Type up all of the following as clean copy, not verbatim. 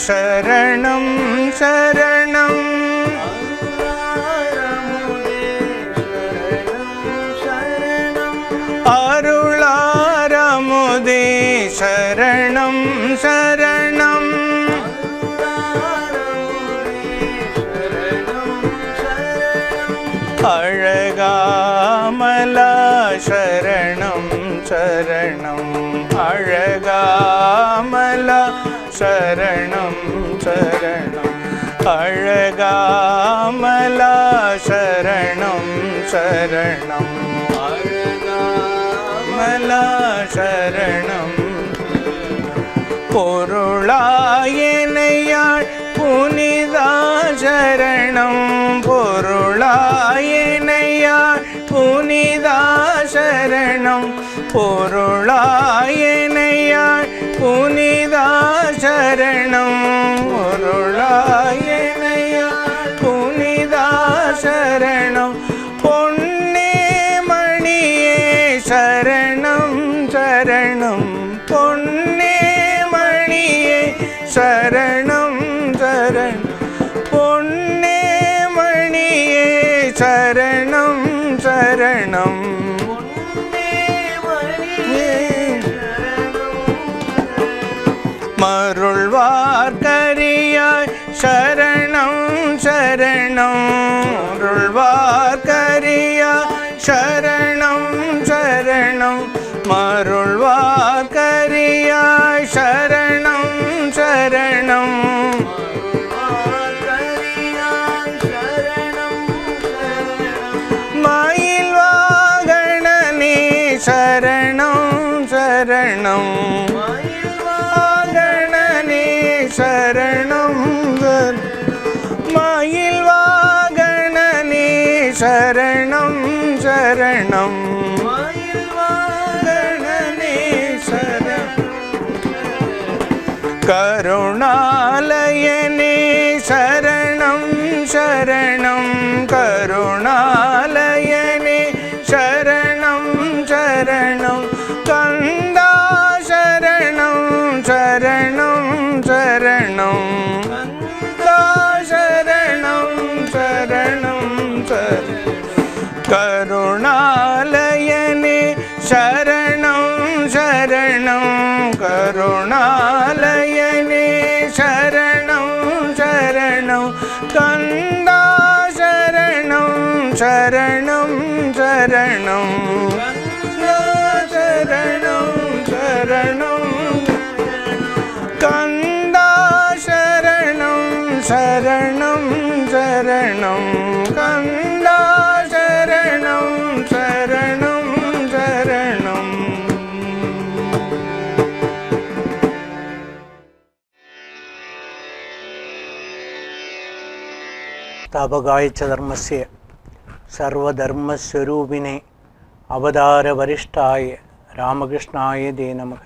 சரணம் சரணம் அருளாரமுதே சரணம் சரணம் அழகாமலா சரணம் சரணம் அழகாமலா சரணம் சரணம் அழகாமலா சரணம் சரணம் அழகாமலா சரணம் பொருளாயனையாள் புனிதா சரணம் பொருளாயனையாள் புனிதா சரணம் பொருளாயனையாள் புனிதா சரணம் பொருளாயனையாள் புனிதா சரணம் பொன்னே மணியே சரணம் சரணம் பொன்னே மணியே சரணம் சரணம் பொன்னே மணியே சரணம் சரணம் மருள்வார்கரியாய் சரணம் சரணம் மருள்வார்கரியாய் சரணம் சரணம் மருள்வார்கரியாய் சரணம் சரணம் மயில் வாகனனே சரணம் சரணம் சரணம் மயில் வாகனனே சரணம் சரணம் மயில் வாகனனே சரணம் கருணாலயனே சரணம் சரணம் கருணாலயனே சரணம் சரணம் கந்தா சரணம் சரணம் சரணம் கந்தா சரணம் சரணம் கருணாலயனே சரணம் சரணம் கருணாலயனே சரணம் சரணம் கந்தா சரணம் சரணம் சரணம் கந்தா சரணம் சரணம் கந்தா சரணம் சரணம் சரணம் கந்தா சரணம் சரணம் சரணம் தாபகாய தர்மஸ்ய சர்வதர்மஸ்வரூபிணே அவதார வரிஷ்டாய ராமகிருஷ்ணாய தே நமக.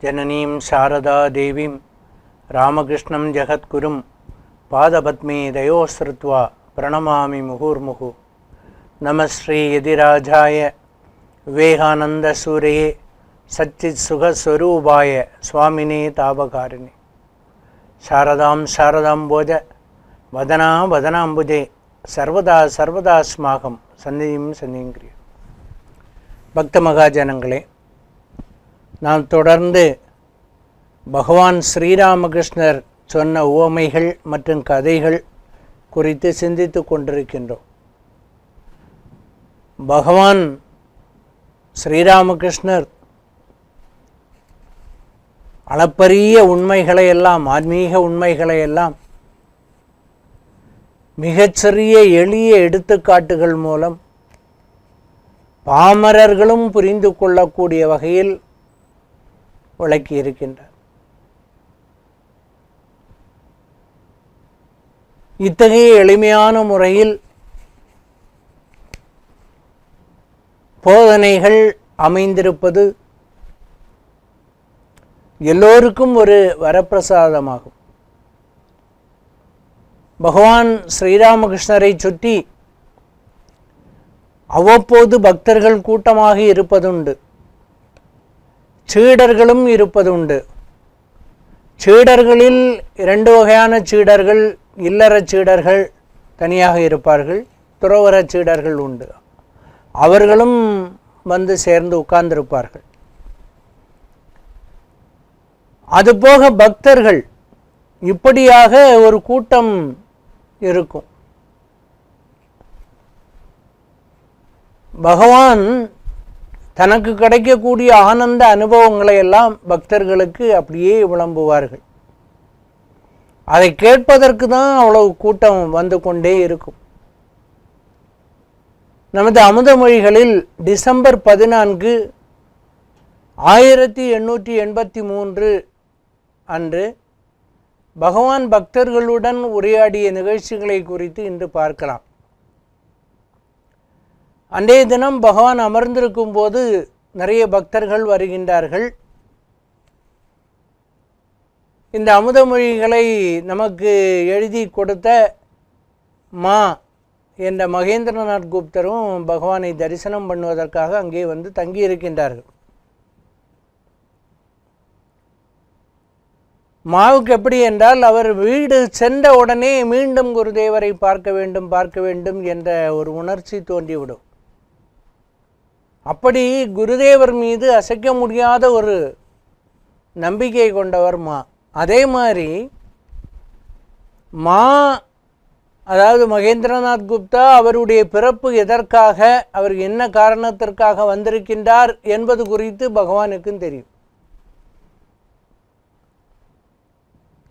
ஜனனீம் சாரதா தேவீம் ராமகிருஷ்ணம் ஜகத்குரும் பாதபத்மே தயோஸ்ருத்வா பிரணமாமி முகுர்முகு. நமஸ்ரீ யதிராஜாய விவேகானந்த சூரையே சச்சித் சுகஸ்வரூபாய சுவாமினே தாபகாரிணி. சாரதாம் சாரதாம்போஜ வதனா வதனாம்புஜே சர்வதா சர்வதாஸ்மாகம் சந்தியும் சந்திங்கிரிய. பக்த மகாஜனங்களே, நாம் தொடர்ந்து பகவான் ஸ்ரீராமகிருஷ்ணர் சொன்ன உவமைகள் மற்றும் கதைகள் குறித்து சிந்தித்து கொண்டிருக்கின்றோம். பகவான் ஸ்ரீராமகிருஷ்ணர் அளப்பரிய உண்மைகளையெல்லாம், ஆன்மீக உண்மைகளையெல்லாம் மிகச்சிறிய எளிய எடுத்துக்காட்டுகள் மூலம் பாமரர்களும் புரிந்து கொள்ளக்கூடிய வகையில் விளக்கியிருக்கின்றார். இத்தகைய எளிமையான முறையில் போதனைகள் அமைந்திருப்பது எல்லோருக்கும் ஒரு வரப்பிரசாதமாகும். பகவான் ஸ்ரீராமகிருஷ்ணரை சுற்றி அவ்வப்போது பக்தர்கள் கூட்டமாக இருப்பதுண்டு, சீடர்களும் இருப்பதுண்டு. சீடர்களில் 2 வகையான சீடர்கள். இல்லற சீடர்கள் தனியாக இருப்பார்கள், துறவற சீடர்கள் உண்டு. அவர்களும் வந்து சேர்ந்து உட்கார்ந்திருப்பார்கள். அதுபோக பக்தர்கள், இப்படியாக ஒரு கூட்டம் இருக்கும். பகவான் தனக்கு கிடைக்கக்கூடிய ஆனந்த அனுபவங்களை எல்லாம் பக்தர்களுக்கு அப்படியே விளம்புவார்கள். அதை கேட்பதற்கு தான் அவ்வளவு கூட்டம் வந்து கொண்டே இருக்கும். நமது அமுதமொழிகளில் டிசம்பர் 14, 1883 அன்று பகவான் பக்தர்களுடன் உரையாடிய நிகழ்ச்சிகளை குறித்து இன்று பார்க்கலாம். அன்றைய தினம் பகவான் அமர்ந்திருக்கும் போது நிறைய பக்தர்கள் வருகின்றார்கள். இந்த அமுதமொழிகளை நமக்கு எழுதி கொடுத்த மா என்ற மகேந்திரநாத் குப்தரும் பகவானை தரிசனம் பண்ணுவதற்காக அங்கே வந்து தங்கியிருக்கின்றார்கள். மாவுக்கு எப்படி என்றால், அவர் வீடு சென்ற உடனே மீண்டும் குருதேவரை பார்க்க வேண்டும் என்ற ஒரு உணர்ச்சி தோன்றிவிடும். அப்படி குருதேவர் மீது அசைக்க முடியாத ஒரு நம்பிக்கை கொண்டவர் மா. அதே மாதிரி மா, அதாவது மகேந்திரநாத் குப்தா, அவருடைய பிறப்பு எதற்காக, அவர் என்ன காரணத்திற்காக வந்திருக்கின்றார் என்பது குறித்து பகவானுக்கும் தெரியும்.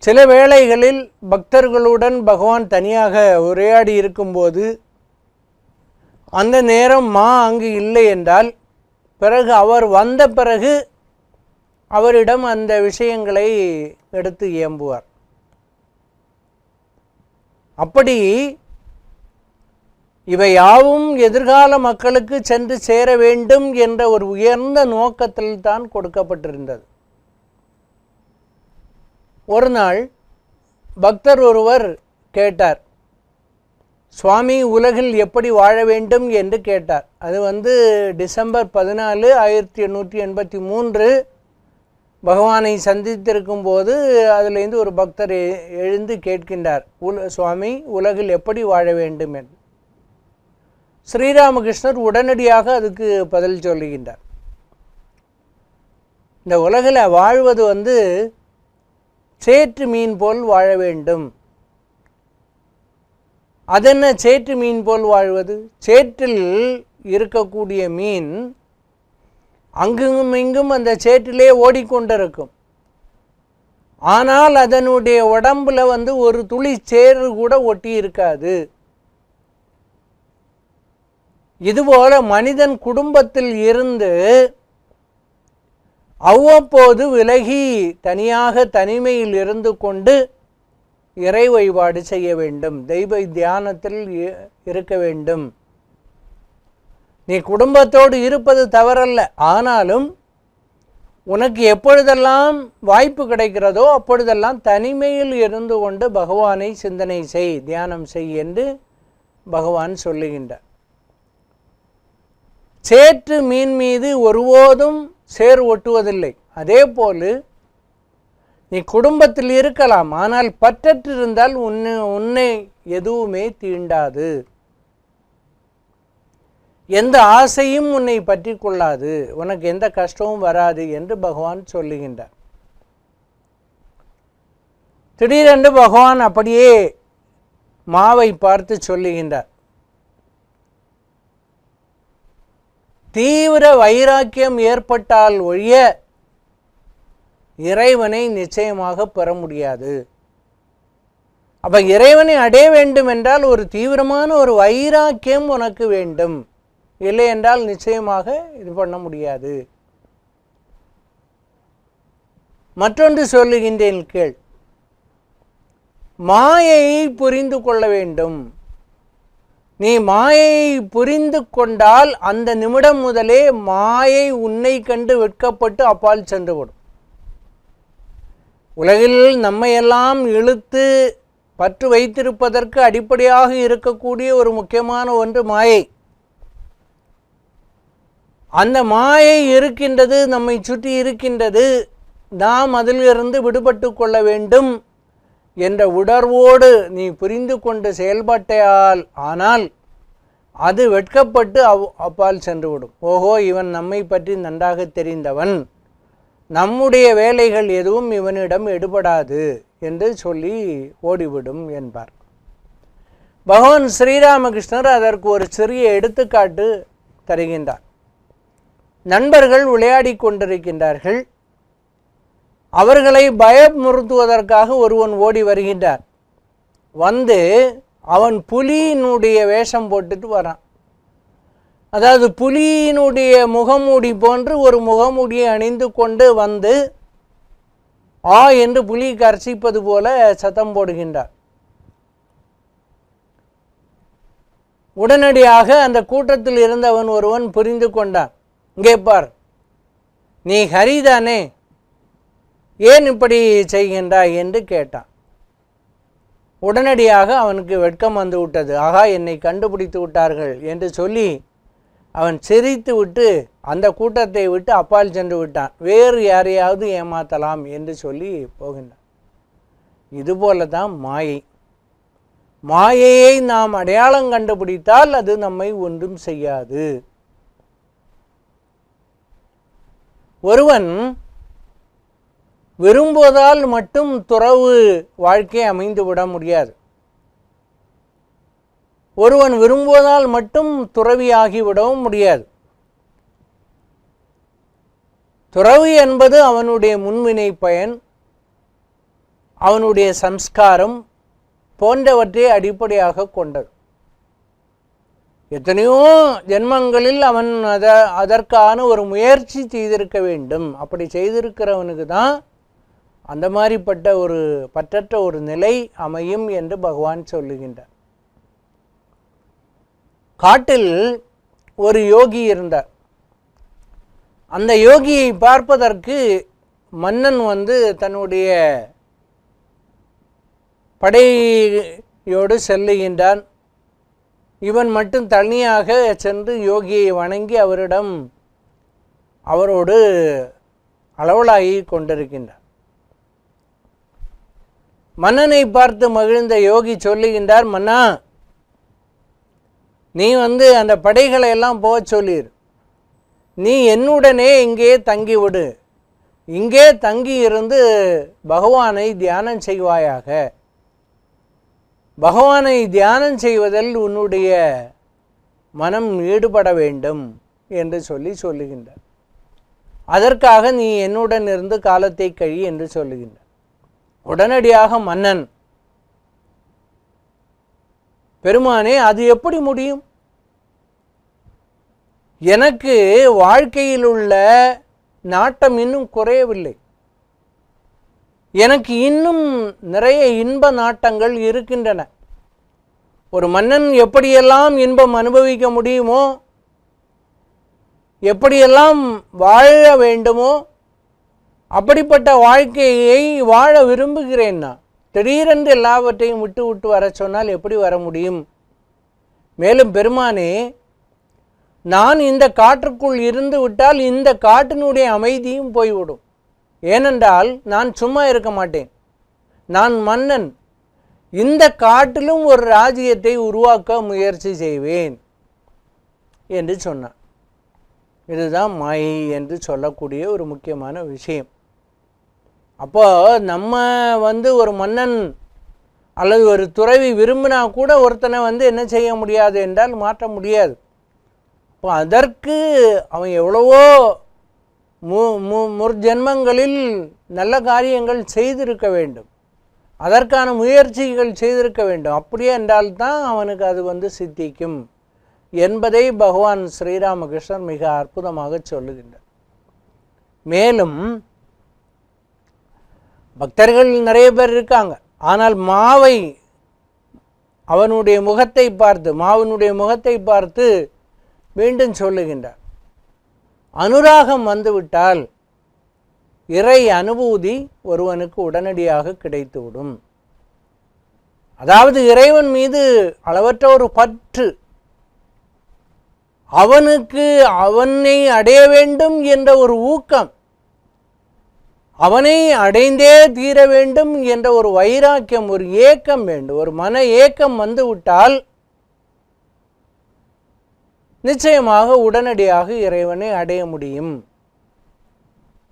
சில வேளைகளில் பக்தர்களுடன் பகவான் தனியாக உரையாடி இருக்கும்போது அந்த நேரம் மா அங்கு இல்லை என்றால், பிறகு அவர் வந்த பிறகு அவரிடம் அந்த விஷயங்களை எடுத்து இயம்புவார். அப்படி இவை யாவும் எதிர்கால மக்களுக்கு சென்று சேர வேண்டும் என்ற ஒரு உயர்ந்த நோக்கத்தில் தான் கொடுக்கப்பட்டிருந்தது. ஒரு நாள் பக்தர் ஒருவர் கேட்டார், சுவாமி உலகில் எப்படி வாழ வேண்டும் என்று கேட்டார். அது டிசம்பர் 14, 1883 பகவானை சந்தித்திருக்கும் போது அதிலிருந்து ஒரு பக்தர் எழுந்து கேட்கின்றார், சுவாமி உலகில் எப்படி வாழ வேண்டும் என்று. ஸ்ரீராமகிருஷ்ணர் உடனடியாக அதுக்கு பதில் சொல்லுகின்றார். இந்த உலகில் வாழ்வது சேற்று மீன் போல் வாழ வேண்டும். அதென்ன சேற்று மீன் போல் வாழ்வது? சேற்றில் இருக்கக்கூடிய மீன் அங்கும் இங்கும் அந்த சேற்றிலே ஓடிக்கொண்டிருக்கும். ஆனால் அதனுடைய உடம்புல ஒரு துளி சேறு கூட ஒட்டி இருக்காது. இதுபோல மனிதன் குடும்பத்தில் இருந்து அவ்வப்போது விலகி தனியாக தனிமையில் இருந்து கொண்டு இறை வழிபாடு செய்ய வேண்டும், தெய்வ தியானத்தில் இருக்க வேண்டும். நீ குடும்பத்தோடு இருப்பது தவறல்ல, ஆனாலும் உனக்கு எப்பொழுதெல்லாம் வாய்ப்பு கிடைக்கிறதோ அப்பொழுதெல்லாம் தனிமையில் இருந்து கொண்டு பகவானை சிந்தனை செய், தியானம் செய் என்று பகவான் சொல்லுகின்றார். சேற்று மீன் மீது ஒருபோதும் சேறு ஒட்டுவதில்லை. அதே போல் நீ குடும்பத்தில் இருக்கலாம், ஆனால் பற்றற்றிருந்தால் உன்னை எதுவுமே தீண்டாது, எந்த ஆசையும் உன்னை பற்றி கொள்ளாது, உனக்கு எந்த கஷ்டமும் வராது என்று பகவான் சொல்லுகின்றார். திடீரென்று பகவான் அப்படியே மாவை பார்த்து சொல்லுகின்றார், தீவிர வைராக்கியம் ஏற்பட்டால் ஒழிய இறைவனை நிச்சயமாக பெற முடியாது. அப்ப இறைவனை அடைய வேண்டும் என்றால் ஒரு தீவிரமான ஒரு வைராக்கியம் உனக்கு வேண்டும், இல்லை என்றால் நிச்சயமாக இது பண்ண முடியாது. மற்றொன்று சொல்லுகின்றேன் கேள், மாயையை புரிந்து கொள்ள வேண்டும். நீ மாயையை புரிந்து கொண்டால் அந்த நிமிடம் முதலே மாயை உன்னை கண்டு வெட்கப்பட்டு அப்பால் சென்றுவிடும். உலகில் நம்மையெல்லாம் இழுத்து பற்று வைத்திருப்பதற்கு அடிப்படையாக இருக்கக்கூடிய ஒரு முக்கியமான ஒன்று மாயை. அந்த மாயை இருக்கின்றது, நம்மை சுற்றி இருக்கின்றது. நாம் அதிலிருந்து விடுபட்டு கொள்ள வேண்டும் என்ற உணர்வோடு நீ புரிந்து கொண்டு செயல்பட்டால் ஆனால் அது வெட்கப்பட்டு அப்பால் சென்றுவிடும். ஓஹோ, இவன் நம்மை பற்றி நன்றாக தெரிந்தவன், நம்முடைய வேலைகள் எதுவும் இவனிடம் எடுபடாது என்று சொல்லி ஓடிவிடும் என்பார். பகவான் ஸ்ரீராமகிருஷ்ணர் அதற்கு ஒரு சிறிய எடுத்துக்காட்டு தருகின்றார். நண்பர்கள் விளையாடி கொண்டிருக்கின்றார்கள். அவர்களை பயமுறுத்துவதற்காக ஒருவன் ஓடி வருகின்றார். வந்து அவன் புலியினுடைய வேஷம் போட்டுட்டு வரான். அதாவது புலியினுடைய முகமூடி போன்று ஒரு முகமூடியை அணிந்து கொண்டு வந்து ஆ என்று புலி கர்ச்சிப்பது போல சத்தம் போடுகின்றார். உடனடியாக அந்த கூட்டத்தில் இருந்தவன் ஒருவன் புரிந்து கொண்டான். இங்கே பார், நீ ஹரிதானே, ஏன் இப்படி செய்கின்றாய் என்று கேட்டான். உடனடியாக அவனுக்கு வெட்கம் வந்து விட்டது. ஆகா, என்னை கண்டுபிடித்து விட்டார்கள் என்று சொல்லி அவன் சிரித்து விட்டு அந்த கூட்டத்தை விட்டு அப்பால் சென்று விட்டான். வேறு யாரையாவது ஏமாற்றலாம் என்று சொல்லி போகின்றான். இதுபோல தான் மாயை. மாயையை நாம் அடையாளம் கண்டுபிடித்தால் அது நம்மை ஒன்றும் செய்யாது. ஒருவன் விரும்புவதால் மட்டும் துறவு வாழ்க்கை அமைந்து விட முடியாது. ஒருவன் விரும்புவதால் மட்டும் துறவியாகிவிடவும் முடியாது. துறவு என்பது அவனுடைய முன்வினை பயன், அவனுடைய சம்ஸ்காரம் போன்றவற்றை அடிப்படையாக கொண்டது. எத்தனையோ ஜென்மங்களில் அவன் அதற்கான ஒரு முயற்சி செய்திருக்க வேண்டும். அப்படி செய்திருக்கிறவனுக்கு தான் அந்த மாதிரிப்பட்ட ஒரு பற்றற்ற ஒரு நிலை அமையும் என்று பகவான் சொல்லுகின்றார். காட்டில் ஒரு யோகி இருந்தார். அந்த யோகியை பார்ப்பதற்கு மன்னன் வந்து தன்னுடைய படையோடு செல்லுகின்றான். இவன் மட்டும் தனியாக சென்று யோகியை வணங்கி அவரோடு அளவலாகி கொண்டிருக்கின்றார். மன்னனை பார்த்து மகிழ்ந்த யோகி சொல்லுகின்றார், மன்னா, நீ வந்து அந்த படைகளை எல்லாம் போக சொல்லிரு, நீ என்னுடனே இங்கே தங்கிவிடு, இங்கே தங்கி இருந்து பகவானை தியானம் செய்வாயாக, பகவானை தியானம் செய்வதில் உன்னுடைய மனம் ஈடுபட வேண்டும் என்று சொல்லுகின்றார். அதற்காக நீ என்னுடன் இருந்து காலத்தை கழி என்று சொல்லுகின்றார். உடனடியாக மன்னன், பெருமானே, அது எப்படி முடியும்? எனக்கு வாழ்க்கையில் உள்ள நாட்டம் இன்னும் குறையவில்லை. எனக்கு இன்னும் நிறைய இன்ப நாட்டங்கள் இருக்கின்றன. ஒரு மன்னன் எப்படியெல்லாம் இன்பம் அனுபவிக்க முடியுமோ, எப்படியெல்லாம் வாழ வேண்டுமோ அப்படிப்பட்ட வாழ்க்கையை வாழ விரும்புகிறேன். நான் திடீரென்று எல்லாவற்றையும் விட்டு விட்டு வர சொன்னால் எப்படி வர முடியும்? மேலும் பெருமானே, நான் இந்த காற்றுக்குள் இருந்து விட்டால் இந்த காட்டினுடைய அமைதியும் போய்விடும். ஏனென்றால் நான் சும்மா இருக்க மாட்டேன், நான் மன்னன். இந்த காட்டிலும் ஒரு ராஜ்யத்தை உருவாக்க முயற்சி செய்வேன் என்று சொன்னான். இதுதான் மாயை என்று சொல்லக்கூடிய ஒரு முக்கியமான விஷயம். அப்போ நம்ம வந்து ஒரு மன்னன் அல்லது ஒரு துறவி விரும்பினா கூட ஒருத்தனை வந்து என்ன செய்ய முடியாது என்றால் மாற்ற முடியாது. இப்போ அதற்கு அவன் எவ்வளவோ முற்ஜென்மங்களில் நல்ல காரியங்கள் செய்திருக்க வேண்டும், அதற்கான முயற்சிகள் செய்திருக்க வேண்டும். அப்படியே என்றால்தான் அவனுக்கு அது வந்து சித்திக்கும் என்பதை பகவான் ஸ்ரீராமகிருஷ்ணர் மிக அற்புதமாக சொல்லுகின்றார். மேலும் பக்தர்கள் நிறைய பேர் இருக்காங்க. ஆனால் மாவினுடைய முகத்தை பார்த்து மீண்டும் சொல்லுகின்றார், அனுராகம் வந்துவிட்டால் இறை அனுபூதி ஒருவனுக்கு உடனடியாக கிடைத்துவிடும். அதாவது இறைவன் மீது அளவற்ற ஒரு பற்று, அவனை அடைய வேண்டும் என்ற ஒரு ஊக்கம், அவனை அடைந்தே தீர வேண்டும் என்ற ஒரு வைராக்கியம், ஒரு ஏக்கம் வேண்டும். ஒரு மன ஏக்கம் வந்து விட்டால் நிச்சயமாக உடனடியாக இறைவனை அடைய முடியும்.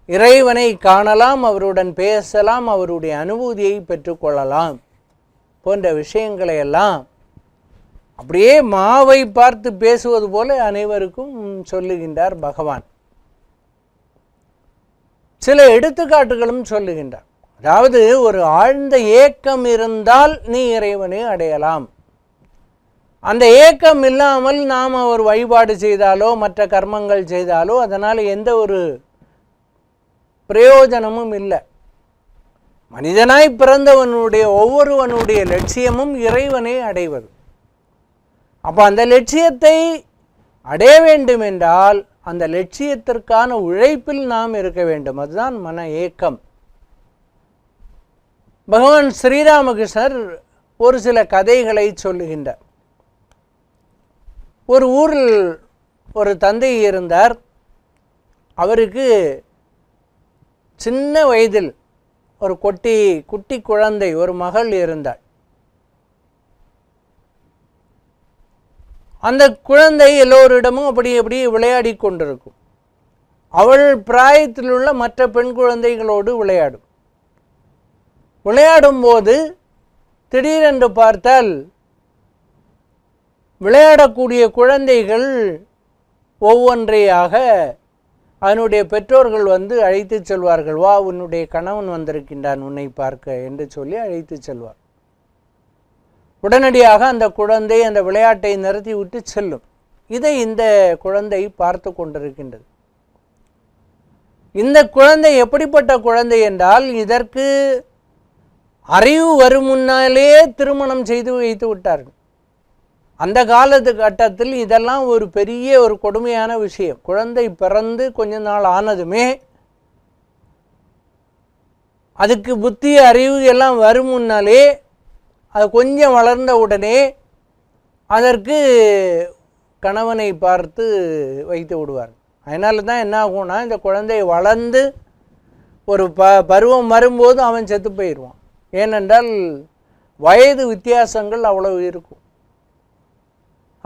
இறைவனை காணலாம், அவருடன் பேசலாம், அவருடைய அனுபூதியை பெற்றுக்கொள்ளலாம் போன்ற விஷயங்களை எல்லாம் அப்படியே மாவை பார்த்து பேசுவது போல அனைவருக்கும் சொல்லுகின்றார் பகவான். சில எடுத்துக்காட்டுகளும் சொல்லுகின்றார். அதாவது ஒரு ஆழ்ந்த ஏக்கம் இருந்தால் நீ இறைவனை அடையலாம். அந்த ஏக்கம் இல்லாமல் நாம் ஒரு வழிபாடு செய்தாலோ மற்ற கர்மங்கள் செய்தாலோ அதனால் எந்த ஒரு பிரயோஜனமும் இல்லை. மனிதனாய் பிறந்தவனுடைய ஒவ்வொருவனுடைய லட்சியமும் இறைவனை அடைவது. அப்போ அந்த லட்சியத்தை அடைய வேண்டும் என்றால் அந்த லட்சியத்திற்கான உழைப்பில் நாம் இருக்க வேண்டும். அதுதான் மன ஏக்கம். பகவான் ஸ்ரீராமகிருஷ்ணர் ஒரு சில கதைகளை சொல்லுகின்றார். ஒரு ஊரில் ஒரு தந்தை இருந்தார். அவருக்கு சின்ன வயதில் ஒரு குட்டி குழந்தை, ஒரு மகள் இருந்தாள். அந்த குழந்தை எல்லோரிடமும் அப்படி விளையாடி கொண்டிருக்கும். அவள் பிராயத்தில் உள்ள மற்ற பெண் குழந்தைகளோடு விளையாடும்போது திடீரென்று பார்த்தால் விளையாடக்கூடிய குழந்தைகள் ஒவ்வொன்றையாக அதனுடைய பெற்றோர்கள் வந்து அழைத்து செல்வார்கள். வா, உன்னுடைய கணவன் வந்திருக்கின்றான் உன்னை பார்க்க என்று சொல்லி அழைத்து செல்வார். உடனடியாக அந்த குழந்தை அந்த விளையாட்டை நிறுத்தி விட்டு செல்லும். இதை இந்த குழந்தை பார்த்து கொண்டிருக்கின்றது. இந்த குழந்தை எப்படிப்பட்ட குழந்தை என்றால், இதற்கு அறிவு வரும் முன்னாலே திருமணம் செய்து வைத்து விட்டார்கள். அந்த காலகட்டத்தில் இதெல்லாம் ஒரு பெரிய ஒரு கொடுமையான விஷயம். குழந்தை பிறந்து கொஞ்ச நாள் ஆனதுமே அதுக்கு புத்தி அறிவு எல்லாம் வரும் முன்னாலே, அது கொஞ்சம் வளர்ந்த உடனே அதற்கு கணவனை பார்த்து வைத்து விடுவார். அதனால தான் என்ன ஆகும்னா, இந்த குழந்தை வளர்ந்து ஒரு பருவம் வரும்போது அவன் செத்து போயிடுவான். ஏனென்றால் வயது வித்தியாசங்கள் அவ்வளவு இருக்கும்.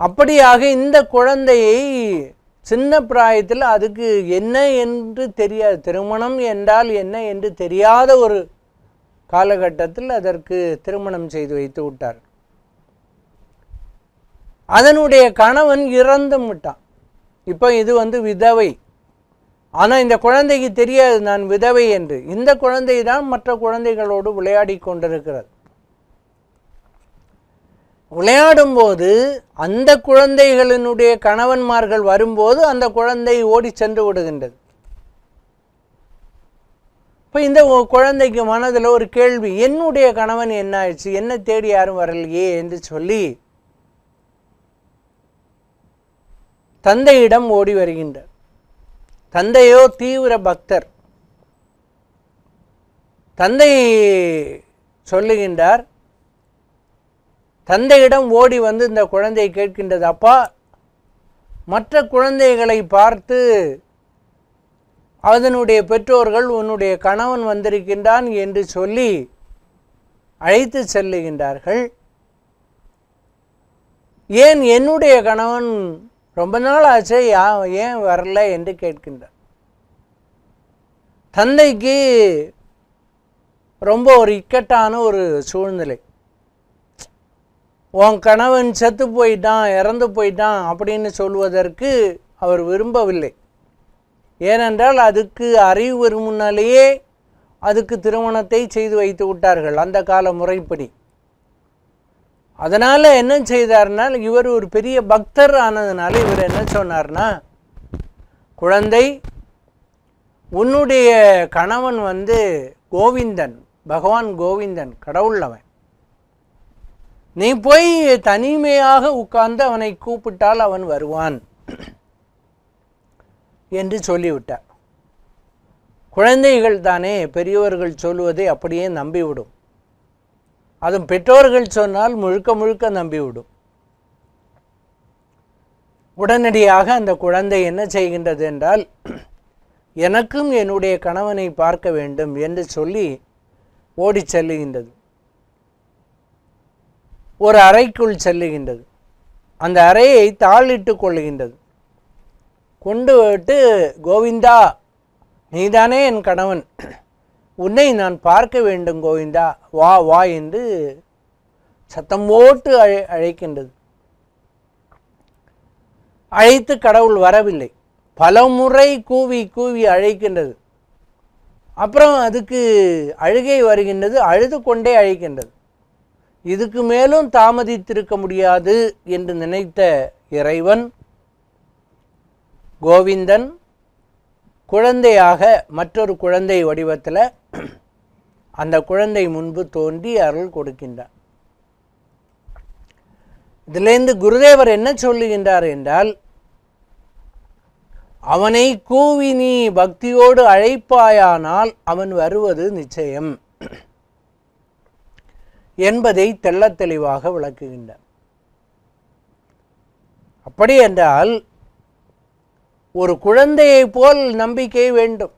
அப்படியாக இந்த குழந்தையை சின்ன பிராயத்தில் அதுக்கு என்ன என்று தெரியாது, திருமணம் என்றால் என்ன என்று தெரியாத ஒரு காலகட்டத்தில் அதற்கு திருமணம் செய்து வைத்து விட்டார். அதனுடைய கணவன் இறந்து விட்டான். இப்போ இது விதவை. ஆனால் இந்த குழந்தைக்கு தெரியாது நான் விதவை என்று. இந்த குழந்தை தான் மற்ற குழந்தைகளோடு விளையாடி கொண்டிருக்கிறது. விளையாடும்போது அந்த குழந்தைகளினுடைய கணவன்மார்கள் வரும்போது அந்த குழந்தை ஓடி சென்று விடுகின்றது. இப்போ இந்த குழந்தைக்கு மனதில் ஒரு கேள்வி, என்னுடைய கணவன் என்ன ஆயிடுச்சு, என்ன தேடி யாரும் வரலையே என்று சொல்லி தந்தையிடம் ஓடி வருகின்றார். தந்தையோ தீவிர பக்தர். தந்தை சொல்லுகின்றார். தந்தையிடம் ஓடி வந்து இந்த குழந்தை கேட்கின்றது, அப்பா, மற்ற குழந்தைகளை பார்த்து அதனுடைய பெற்றோர்கள் உன்னுடைய கணவன் வந்திருக்கின்றான் என்று சொல்லி அழைத்து செல்லுகின்றார்கள். ஏன் என்னுடைய கணவன் ரொம்ப நாள் ஆச்சு ஏன் வரல என்று கேட்கின்றார். தந்தைக்கு ரொம்ப ஒரு இக்கட்டான ஒரு சூழ்நிலை. உன் கணவன் செத்து போயிட்டான், இறந்து போயிட்டான் அப்படின்னு சொல்வதற்கு அவர் விரும்பவில்லை. ஏனென்றால் அதுக்கு அறிவு வரும் முன்னாலேயே அதுக்கு திருமணத்தை செய்து வைத்து விட்டார்கள் அந்த கால முறைப்படி. அதனால் என்ன செய்தார்னால், இவர் ஒரு பெரிய பக்தர் ஆனதுனால இவர் என்ன சொன்னார்னா, குழந்தை, உன்னுடைய கணவன் கோவிந்தன், பகவான் கோவிந்தன், கடவுள் அவன். நீ போய் தனிமையாக உட்கார்ந்து அவனை கூப்பிட்டால் அவன் வருவான் என்று சொல்லிவிட்டார். குழந்தைகள் தானே, பெரியவர்கள் சொல்லுவதை அப்படியே நம்பிவிடும். அதுவும் பெற்றோர்கள் சொன்னால் முழுக்க முழுக்க நம்பிவிடும். உடனடியாக அந்த குழந்தை என்ன செய்கின்றது என்றால், எனக்கும் என்னுடைய கணவனை பார்க்க வேண்டும் என்று சொல்லி ஓடி செல்லுகின்றது. ஒரு அறைக்குள் செல்லுகின்றது. அந்த அறையை தாளிட்டு கொள்ளுகின்றது. கொண்டு விட்டு, கோவிந்தா, நீதானே என் கணவன், உன்னை நான் பார்க்க வேண்டும் கோவிந்தா, வா வா என்று சத்தம் போட்டு அழைக்கின்றது. அழைத்து கடவுள் வரவில்லை. பல முறை கூவி கூவி அழைக்கின்றது. அப்புறம் அதுக்கு அழுகை வருகின்றது. அழுது கொண்டே அழைக்கின்றது. இதுக்கு மேலும் தாமதித்திருக்க முடியாது என்று நினைத்த இறைவன், கோவிந்தன் குழந்தையாக மற்றொரு குழந்தை வடிவத்தில் அந்த குழந்தை முன்பு தோன்றி அருள் கொடுக்கின்றார். இதிலேருந்து குருதேவர் என்ன சொல்லுகின்றார் என்றால், அவனை கூவி நீ பக்தியோடு அழைப்பாயானால் அவன் வருவது நிச்சயம் என்பதை தெள்ளத் தெளிவாக விளக்குகின்றார். அப்படி என்றால் ஒரு குழந்தையை போல் நம்பிக்கை வேண்டும்.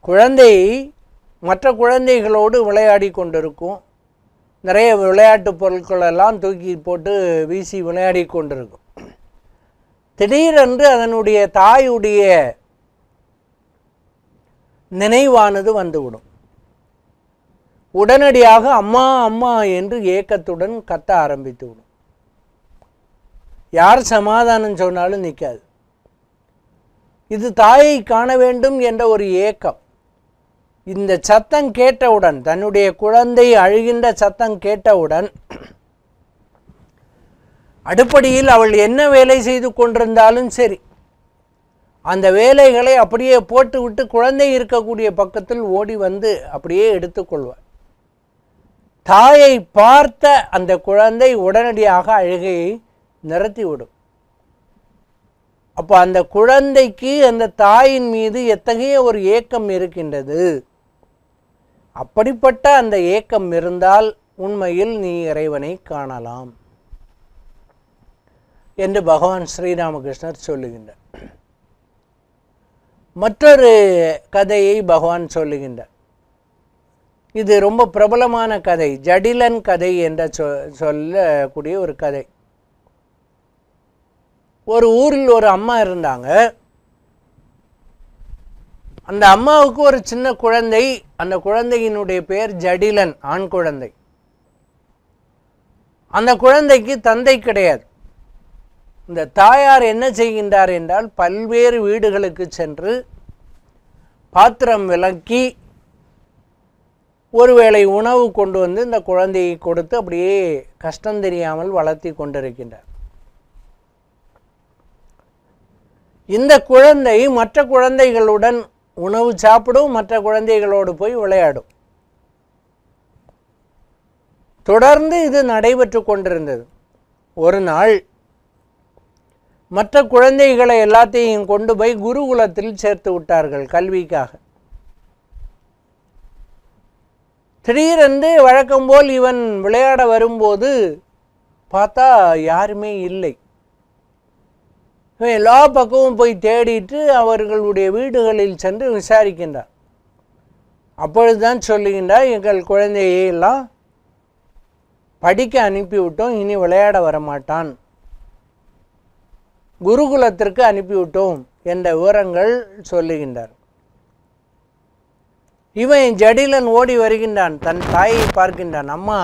குழந்தை மற்ற குழந்தைகளோடு விளையாடி கொண்டிருக்கும். நிறைய விளையாட்டு பொருட்களெல்லாம் தூக்கி போட்டு வீசி விளையாடி கொண்டிருக்கும். திடீரென்று அதனுடைய தாயுடைய நினைவானது வந்துவிடும். உடனடியாக அம்மா அம்மா என்று ஏக்கத்துடன் கத்த ஆரம்பித்து விடும். யார் சமாதானம் சொன்னாலும் நிற்காது. இது தாயை காண வேண்டும் என்ற ஒரு ஏக்கம். இந்த சத்தம் கேட்டவுடன், தன்னுடைய குழந்தை அழுகின்ற சத்தம் கேட்டவுடன், அடுப்படியில் அவள் என்ன வேலை செய்து கொண்டிருந்தாலும் சரி, அந்த வேலைகளை அப்படியே போட்டுவிட்டு குழந்தை இருக்கக்கூடிய பக்கத்தில் ஓடி வந்து அப்படியே எடுத்துக்கொள்வார். தாயை பார்த்த அந்த குழந்தை உடனடியாக அழுகையை நிறுத்திவிடும். அப்போ அந்த குழந்தைக்கு அந்த தாயின் மீது எத்தகைய ஒரு ஏக்கம் இருக்கின்றது. அப்படிப்பட்ட அந்த ஏக்கம் இருந்தால் உண்மையில் நீ இறைவனை காணலாம் என்று பகவான் ஸ்ரீராமகிருஷ்ணர் சொல்லுகின்றார். மற்றொரு கதையை பகவான் சொல்லுகின்றார். இது ரொம்ப பிரபலமான கதை, ஜடிலன் கதை என்ற சொல்லக்கூடிய ஒரு கதை. ஒரு ஊரில் ஒரு அம்மா இருந்தாங்க. அந்த அம்மாவுக்கு ஒரு சின்ன குழந்தை. அந்த குழந்தையினுடைய பெயர் ஜடிலன், ஆண் குழந்தை. அந்த குழந்தைக்கு தந்தை கிடையாது. இந்த தாயார் என்ன செய்கின்றார் என்றால், பல்வேறு வீடுகளுக்கு சென்று பாத்திரம் விளக்கி ஒருவேளை உணவு கொண்டு வந்து இந்த குழந்தையை கொடுத்து அப்படியே கஷ்டம் தெரியாமல் வளர்த்தி கொண்டிருக்கின்றார். இந்த குழந்தை மற்ற குழந்தைகளுடன் உணவு சாப்பிடும், மற்ற குழந்தைகளோடு போய் விளையாடும். தொடர்ந்து இது நடைபெற்று கொண்டிருந்தது. ஒரு நாள் மற்ற குழந்தைகளை எல்லாத்தையும் கொண்டு போய் குருகுலத்தில் சேர்த்து விட்டார்கள் கல்விக்காக. திடீரென்று வழக்கம் போல் இவன் விளையாட வரும்போது பார்த்தா யாருமே இல்லை. இவன் எல்லா பக்கமும் போய் தேடிட்டு அவர்களுடைய வீடுகளில் சென்று விசாரிக்கின்றார். அப்பொழுதுதான் சொல்லுகின்றார், எங்கள் குழந்தையை எல்லாம் படிக்க அனுப்பிவிட்டோம், இனி விளையாட வரமாட்டான், குருகுலத்திற்கு அனுப்பிவிட்டோம் என்ற விவரங்கள் சொல்லுகின்றார். இவன் ஜடிலன் ஓடி வருகின்றான், தன் தாயை பார்க்கின்றான். அம்மா,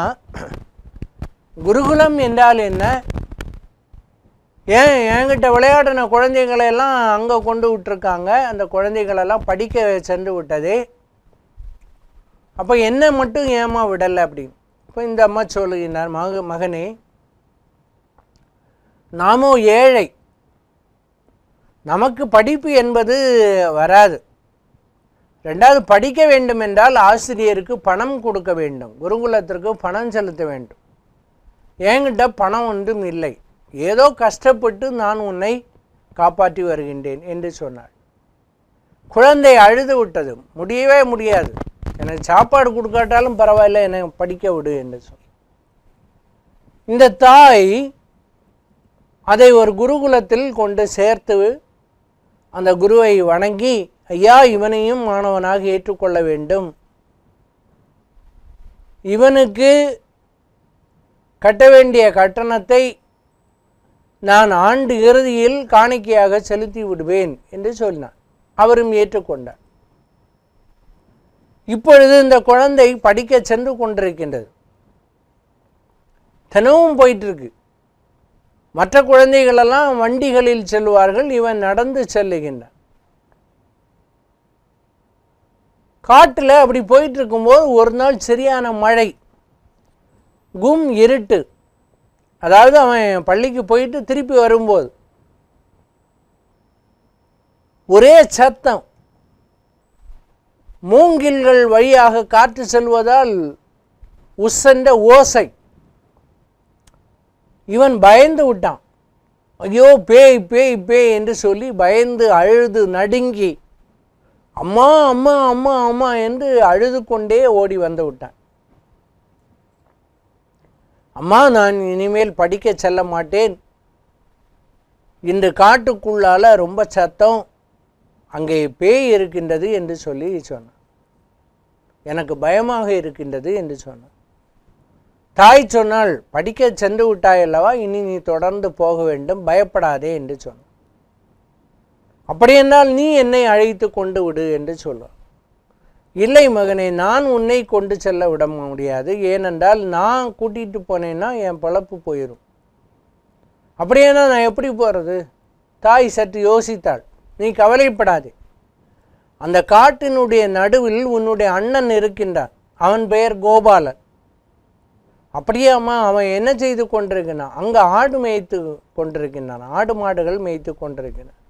குருகுலம் என்றால் என்ன? ஏன் என்கிட்ட விளையாடின குழந்தைகளெல்லாம் அங்கே கொண்டு விட்டுருக்காங்க, அந்த குழந்தைகளெல்லாம் படிக்க சென்று விட்டதே, அப்போ என்ன மட்டும் ஏமா விடலை அப்படின்னு. இப்போ இந்த அம்மா சொல்லுகின்றார், மகனே, நாமோ ஏழை, நமக்கு படிப்பு என்பது வராது. ரெண்டாவது, படிக்க வேண்டும் என்றால் ஆசிரியருக்கு பணம் கொடுக்க வேண்டும், குருகுலத்திற்கு பணம் செலுத்த வேண்டும். என்கிட்ட பணம் ஒன்றும் இல்லை, ஏதோ கஷ்டப்பட்டு நான் உன்னை காப்பாற்றி வருகின்றேன் என்று சொன்னாள். குழந்தை அழுது விட்டது. முடியவே முடியாது, எனக்கு சாப்பாடு கொடுக்காட்டாலும் பரவாயில்ல, என்னை படிக்க விடு என்று சொன்ன. இந்த தாய் அதை ஒரு குருகுலத்தில் கொண்டு சேர்த்து அந்த குருவை வணங்கி, ஐயா இவனையும் மாணவனாக ஏற்றுக்கொள்ள வேண்டும், இவனுக்கு கட்ட வேண்டிய கட்டணத்தை நான் ஆண்டு இறுதியில் காணிக்கையாக செலுத்தி விடுவேன் என்று சொன்னார். அவரும் ஏற்றுக்கொண்டார். இப்பொழுது இந்த குழந்தை படிக்க சென்று கொண்டிருக்கின்றது. தினமும் போயிட்டு இருக்கு. மற்ற குழந்தைகளெல்லாம் வண்டிகளில் செல்வார்கள், இவன் நடந்து செல்லுகின்றான். காட்டில் அப்படி போயிட்டு இருக்கும்போது ஒரு நாள் சரியான மழை, இருட்டு. அதாவது அவன் பள்ளிக்கு போயிட்டு திருப்பி வரும்போது ஒரே சத்தம், மூங்கில்கள் வழியாக காற்று செல்வதால் உசந்த ஓசை. இவன் பயந்து விட்டான். ஐயோ பேய் பேய் பேய் என்று சொல்லி பயந்து அழுது நடுங்கி அம்மா அம்மா அம்மா அம்மா என்று அழுது கொண்டே ஓடி வந்து விட்டான். அம்மா, நான் இனிமேல் படிக்க செல்ல மாட்டேன், இன்று காட்டுக்குள்ளால ரொம்ப சத்தம், அங்கே பேய் இருக்கின்றது என்று சொல்லி சொன்னான். எனக்கு பயமாக இருக்கின்றது என்று சொன்னான். தாய் சொன்னால், படிக்க சென்று விட்டாய் அல்லவா, இனி நீ தொடர்ந்து போக வேண்டும், பயப்படாதே என்று சொன்னான். அப்படியென்றால் நீ என்னை அழைத்து கொண்டு விடு என்று சொல்வார். இல்லை மகனே, நான் உன்னை கொண்டு செல்ல விட முடியாது, ஏனென்றால் நான் கூட்டிகிட்டு போனேன்னா என் பழப்பு போயிடும். அப்படியேனா நான் எப்படி போகிறது? தாய் சற்று யோசித்தாள். நீ கவலைப்படாதே, அந்த காட்டினுடைய நடுவில் உன்னுடைய அண்ணன் இருக்கின்றான், அவன் பெயர் கோபாலன். அப்படியே அம்மா, அவன் என்ன செய்து கொண்டிருக்கிறான்? அங்கே ஆடு மேய்த்து கொண்டிருக்கின்றான், ஆடு மாடுகள் மேய்த்து கொண்டிருக்கிறான்.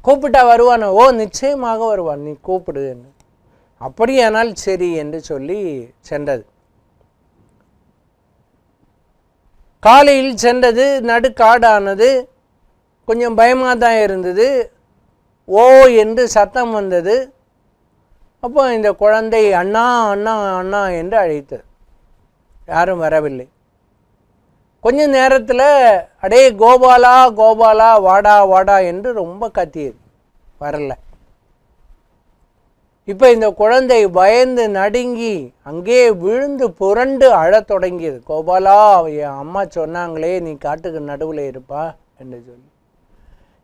கூப்பிட்டா வருவானோ? ஓ நிச்சயமாக வருவான், நீ கூப்பிடு என்று. அப்படியானால் சரி என்று சொல்லி சென்றது. காலையில் சென்றது, நடுக்காடானது, கொஞ்சம் பயமாக தான் இருந்தது. ஓ என்று சத்தம் வந்தது. அப்போ இந்த குழந்தை அண்ணா அண்ணா அண்ணா என்று அழைத்தது. யாரும் வரவில்லை. கொஞ்ச நேரத்தில் அடே கோபாலா கோபாலா வாடா வாடா என்று ரொம்ப கத்தியது, வரல. இப்போ இந்த குழந்தை பயந்து நடுங்கி அங்கே விழுந்து புரண்டு அழத் தொடங்கியது. கோபாலா, என் அம்மா சொன்னாங்களே நீ காட்டுக்கு நடுவில் இருப்பா என்று சொல்லி,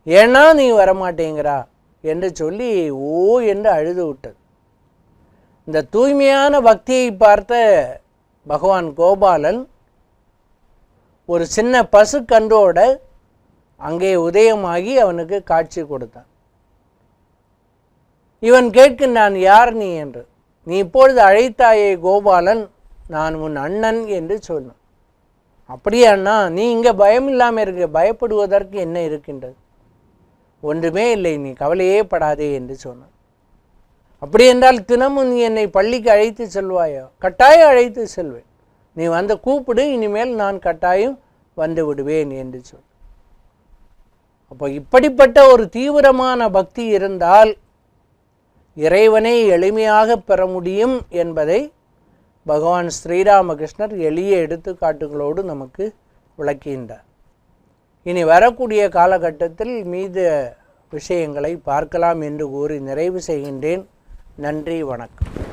ஏன்னா நீ வரமாட்டேங்கிறா என்று சொல்லி ஓ என்று அழுது விட்டது. இந்த தூய்மையான பக்தியை பார்த்த பகவான் கோபாலன் ஒரு சின்ன பசுக்கன்றோட அங்கே உதயமாகி அவனுக்கு காட்சி கொடுத்தான். இவன் கேட்கின்றான், யார் நீ என்று. நீ இப்பொழுது அழைத்தாயே கோபாலன், நான் உன் அண்ணன் என்று சொன்னான். அப்படியே அண்ணா, நீ இங்கே பயம் இல்லாமல் இருக்க, பயப்படுவதற்கு என்ன இருக்கின்றது? ஒன்றுமே இல்லை, நீ கவலையே படாதே என்று சொன்னான். அப்படி என்றால் தினமும் நீ என்னை பள்ளிக்கு அழைத்து செல்வாயோ? கட்டாயம் அழைத்து செல்வேன், நீ வந்து கூப்பிடு, இனிமேல் நான் கட்டாயம் வந்து விடுவேன் என்று சொல். அப்போ இப்படிப்பட்ட ஒரு தீவிரமான பக்தி இருந்தால் இறைவனை எளிமையாக பெற முடியும் என்பதை பகவான் ஸ்ரீராமகிருஷ்ணர் எளிய எடுத்துக்காட்டுகளோடு நமக்கு விளக்குகின்றார். இனி வரக்கூடிய காலகட்டத்தில் மீத விஷயங்களை பார்க்கலாம் என்று கூறி நிறைவு செய்கின்றேன். நன்றி, வணக்கம்.